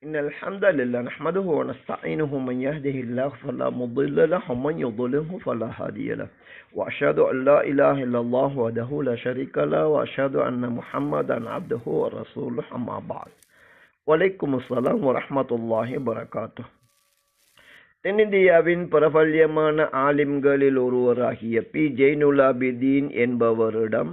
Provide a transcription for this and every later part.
إن الحمد لله نحمده ونستعينه من يهده الله فلا مضل له ومن يضلله فلا هادي له وأشهد أن لا إله إلا الله وحده لا شريك له وأشهد أن محمدا عبده ورسوله أما بعد وعليكم السلام ورحمة الله وبركاته. தென்னிந்தியாவின் பிரபல்யமான ஆலிம்களில் ஒருவராகிய பி ஜெய்னுலாபிதீன் என்பவரிடம்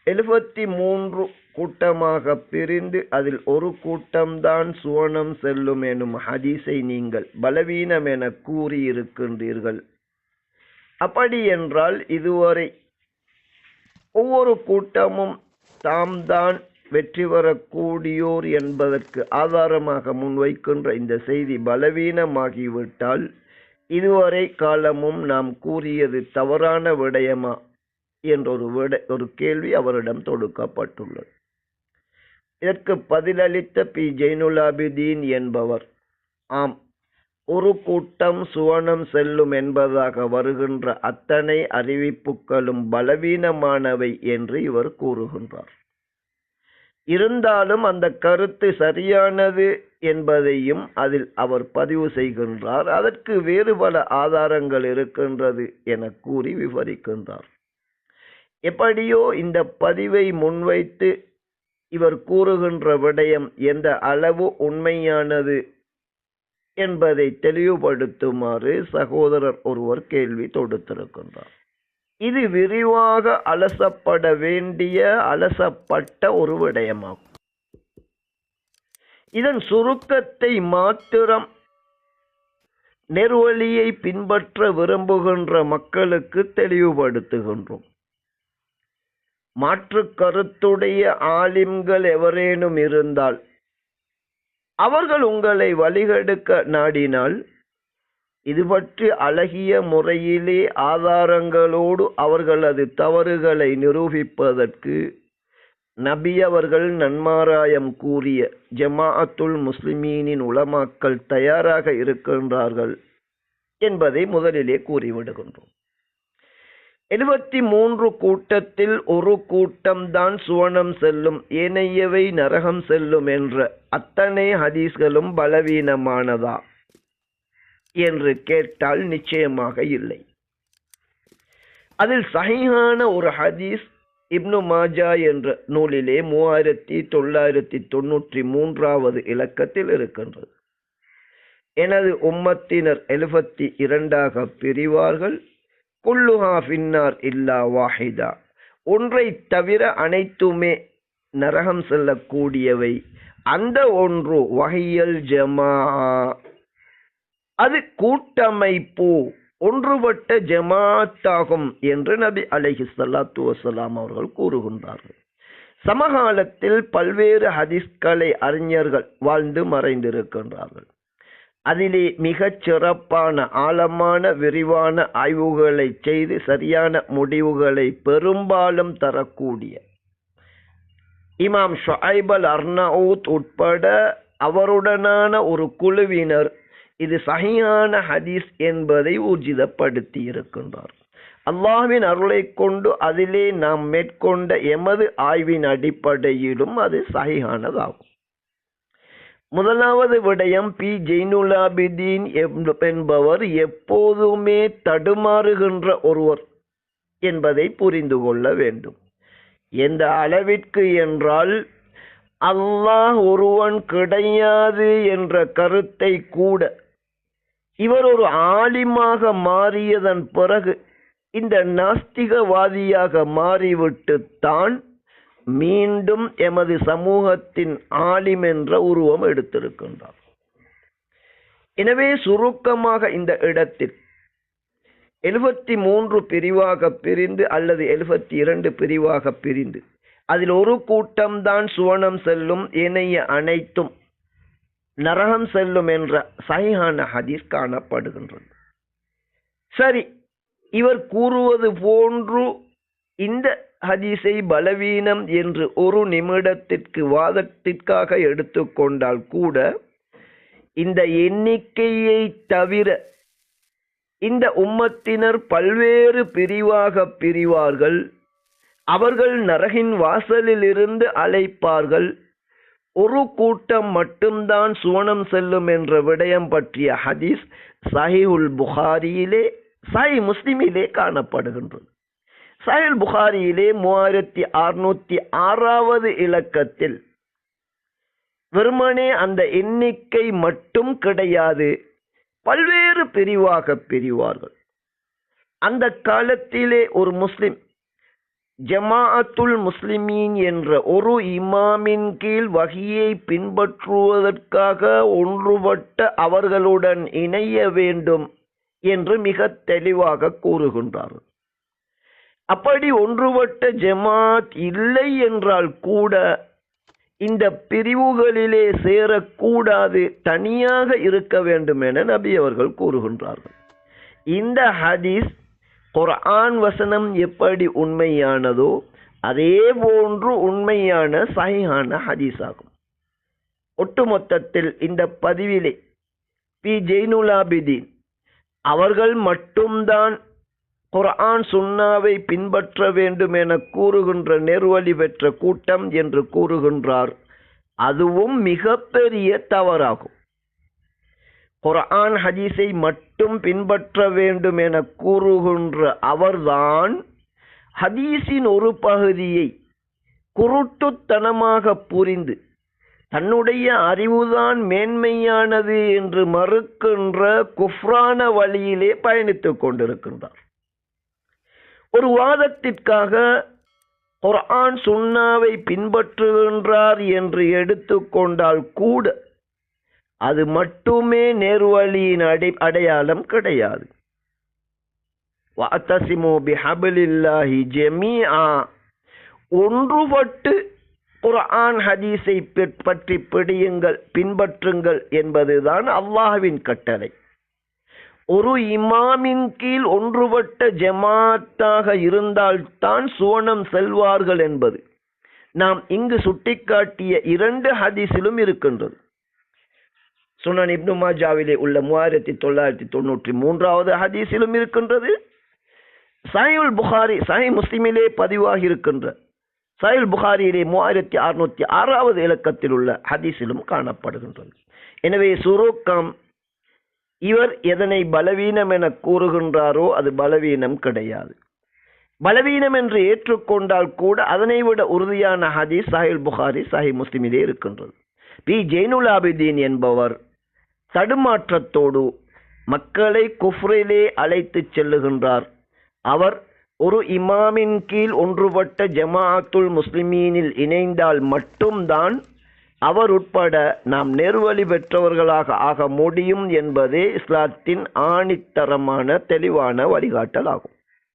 73 கூட்டமாக பிரிந்து அதில் ஒரு கூட்டம்தான் சுவனம் செல்லும் எனும் ஹதீஸை நீங்கள் பலவீனம் என கூறியிருக்கின்றீர்கள். அப்படி என்றால் இதுவரை ஒவ்வொரு கூட்டமும் தாம் தான் வெற்றி பெறக்கூடியோர் என்பதற்கு ஆதாரமாக முன்வைக்கின்ற இந்த செய்தி பலவீனமாகிவிட்டால் இதுவரை காலமும் நாம் கூறியது தவறான விடயமா ஒரு கேள்வி அவரிடம் தொடுக்கப்பட்டுள்ளது. இதற்கு பதிலளித்த பி ஜெய்னுலாபிதீன் என்பவர், ஆம், ஒரு கூட்டம் சுவனம் செல்லும் என்பதாக வருகின்ற அத்தனை அறிவிப்புகளும் பலவீனமானவை என்று இவர் கூறுகின்றார். இருந்தாலும் அந்த கருத்து சரியானது என்பதையும் அதில் அவர் பதிவு செய்கின்றார். அதற்கு வேறு பல ஆதாரங்கள் இருக்கின்றது என கூறி விவரிக்கின்றார். எப்படியோ இந்த பதிவை முன்வைத்து இவர் கூறுகின்ற விடயம் எந்த அளவு உண்மையானது என்பதை தெளிவுபடுத்துமாறு சகோதரர் ஒருவர் கேள்வி தொடுத்திருக்கின்றார். இது விரிவாக அலசப்பட வேண்டிய அலசப்பட்ட ஒரு விடயமாகும். இதன் சுருக்கத்தை மாத்திரம் நெருவழியை பின்பற்ற விரும்புகின்ற மக்களுக்கு தெளிவுபடுத்துகின்றோம். மாற்று கருத்துடைய ஆலிம்கள் எவரேனும் இருந்தால் அவர்கள் உங்களை வழிகெடுக்க நாடினால் இது பற்றி அழகிய முறையிலே ஆதாரங்களோடு அவர்களது தவறுகளை நிரூபிப்பதற்கு நபி அவர்கள் நன்மாராயம் கூறிய ஜமாஅத்துல் முஸ்லிமீனின் உலமாக்கள் தயாராக இருக்கின்றார்கள் என்பதை முதலிலே கூறிவிடுகின்றோம். 73 கூட்டத்தில் ஒரு கூட்டம்தான் சுவனம் செல்லும், ஏனையவை நரகம் செல்லும் என்ற அத்தனை ஹதீஸ்களும் பலவீனமானதா என்று கேட்டால் நிச்சயமாக இல்லை. அதில் சஹீஹான ஒரு ஹதீஸ் இப்னு மாஜா என்ற நூலிலே 3993வது இலக்கத்தில் இருக்கின்றது. எனது உம்மத்தினர் 72ஆக பிரிவார்கள், குல்லுஹா ஃபின்னார் இல்லா வாஹிதா, ஒன்றை தவிர அனைத்துமே நரகம் செல்லக்கூடியவை. அந்த ஒன்று வஹியல் ஜமாஅ, அது கூட்டமைப்பு, ஒன்றுபட்ட ஜமாஅத்தாகும் என்று நபி அலைஹிஸ்ஸலாத்து வஸ்ஸலாம் அவர்கள் கூறுகின்றார்கள். சமகாலத்தில் பல்வேறு ஹதீஸ்களை அறிஞர்கள் வாழ்ந்து மறைந்திருக்கின்றார்கள். அதிலே மிகச் சிறப்பான ஆழமான விரிவான ஆய்வுகளை செய்து சரியான முடிவுகளை பெரும்பாலும் தரக்கூடிய இமாம் ஷுஐப் அல்-அர்னவுத் உட்பட அவருடனான ஒரு குழுவினர் இது சஹீஹான ஹதீஸ் என்பதை ஊர்ஜிதப்படுத்தி இருக்கின்றார். அல்லாஹ்வின் அருளை கொண்டு அதிலே நாம் மேற்கொண்ட எமது ஆய்வின் அடிப்படையிலும் அது சஹீஹானதாகும். முதலாவது விடயம், பி ஜெய்னுலாபிதீன் என்பவர் எப்போதுமே தடுமாறுகின்ற ஒருவர் என்பதை புரிந்து கொள்ள வேண்டும். எந்த அளவிற்கு என்றால், அல்லாஹ் ஒருவன் கிடையாது என்ற கருத்தை கூட இவர் ஒரு ஆலிமாக மாறியதன் பிறகு இந்த நாஸ்திகவாதியாக மாறிவிட்டு தான் மீண்டும் எமது சமூகத்தின் ஆலிம் என்ற உருவம் எடுத்திருக்கின்றார். எனவே சுருக்கமாக இந்த இடத்தில் 73 பிரிவாக பிரிந்து அல்லது 72 பிரிவாக பிரிந்து அதில் ஒரு கூட்டம்தான் சுவனம் செல்லும், ஏனைய அனைத்தும் நரகம் செல்லும் என்ற சஹீஹான ஹதீஸ் காணப்படுகின்றது. சரி, இவர் கூறுவது போன்று இந்த ஹதீஸை பலவீனம் என்று ஒரு நிமிடத்திற்கு வாதத்திற்காக எடுத்துக்கொண்டால் கூட இந்த எண்ணிக்கையை தவிர இந்த உம்மத்தினர் பல்வேறு பிரிவாக பிரிவார்கள். அவர்கள் நரகின் வாசலில் இருந்து அழைப்பார்கள். ஒரு கூட்டம் மட்டும்தான் சுவனம் செல்லும் என்ற விடயம் பற்றிய ஹதீஸ் சஹீஹுல் புகாரியிலே சஹீஹ் முஸ்லிமிலே காணப்படுகின்றது. சஹீஹுல் புகாரியிலே 3606வது இலக்கத்தில் வெறுமனே அந்த எண்ணிக்கை மட்டும் கிடையாது, பல்வேறு பிரிவாக பிரிவார்கள். அந்த காலத்திலே ஒரு முஸ்லிம் ஜமாஅத்துல் முஸ்லிமீன் என்ற ஒரு இமாமின் கீழ் வஹியை பின்பற்றுவதற்காக ஒன்றுபட்ட அவர்களுடன் இணைய வேண்டும் என்று மிக தெளிவாக கூறுகின்றார்கள். அப்படி ஒன்றுபட்ட ஜமாத் இல்லை என்றால் கூட இந்த பிரிவுகளிலே சேரக்கூடாது, தனியாக இருக்க வேண்டும் என நபி அவர்கள் கூறுகின்றார்கள். இந்த ஹதீஸ் குர்ஆன் வசனம் எப்படி உண்மையானதோ அதே போன்று உண்மையான சஹீஹான ஹதீஸ் ஆகும். ஒட்டுமொத்தத்தில் இந்த பதிவிலே பி ஜெய்னுல் ஆபிதீன் அவர்கள் மட்டும்தான் குர்ஆன் சுன்னாவை பின்பற்ற வேண்டும் என கூறுகின்ற நேர்வழி பெற்ற கூட்டம் என்று கூறுகின்றார். அதுவும் மிகப்பெரிய தவறாகும். குர்ஆன் ஹதீஸை மட்டும் பின்பற்ற வேண்டும் என கூறுகின்ற அவர்தான் ஹதீஸின் ஒரு பகுதியை குருட்டுத்தனமாக புரிந்து தன்னுடைய அறிவுதான் மேன்மையானது என்று மறுக்கின்ற குஃப்ரான வழியிலே பயணித்துக் கொண்டிருக்கின்றார். ஒரு வாதத்திற்காக குர்ஆன் சுன்னாவை பின்பற்றுகின்றார் என்று எடுத்துக்கொண்டால் கூட அது மட்டுமே நேர்வழியின் அடையாளம் கிடையாது. வஅத்தஸிமு பிஹப்லில்லாஹி ஜமீஆ, ஒன்றுபட்டு குர்ஆன் ஹதீஸை பற்றி பிடியுங்கள், பின்பற்றுங்கள் என்பதுதான் அல்லாஹ்வின் கட்டளை. ஒரு இமாமின் கீழ் ஒன்றுபட்ட ஜமாத்தாக இருந்தால்தான் சுவனம் செல்வார்கள் என்பது நாம் இங்கு சுட்டிக்காட்டிய 2 ஹதீஸிலும் இருக்கின்றது. சுனன் இப்னு மாஜாவிலே உள்ள 3993வது ஹதீஸிலும் இருக்கின்றது. சஹீஹுல் புகாரி சஹீஹ் முஸ்லிமிலே பதிவாகி இருக்கின்ற சஹீஹுல் புகாரியிலே 3606வது இலக்கத்தில் உள்ள ஹதீஸிலும் காணப்படுகின்றது. எனவே சுருக்கம், இவர் எதனை பலவீனம் என கூறுகின்றாரோ அது பலவீனம் கிடையாது. பலவீனம் என்று ஏற்றுக்கொண்டால் கூட அதனை விட உறுதியான ஹதீஸ் சஹீஹுல் புகாரி சஹீஹ் முஸ்லிமிலே இருக்கின்றது. பி ஜெய்னுல் ஆபிதீன் என்பவர் தடுமாற்றத்தோடு மக்களை குஃப்ரிலே அழைத்து செல்லுகின்றார். அவர் ஒரு இமாமின் கீழ் ஒன்றுபட்ட ஜமாஅத்துல் முஸ்லிமீனில் இணைந்தால் மட்டும்தான் அவர் உட்பட நாம் நேர்வழி பெற்றவர்களாக ஆக முடியும் என்பதே இஸ்லாத்தின் ஆணித்தரமான தெளிவான வழிகாட்டல் ஆகும்.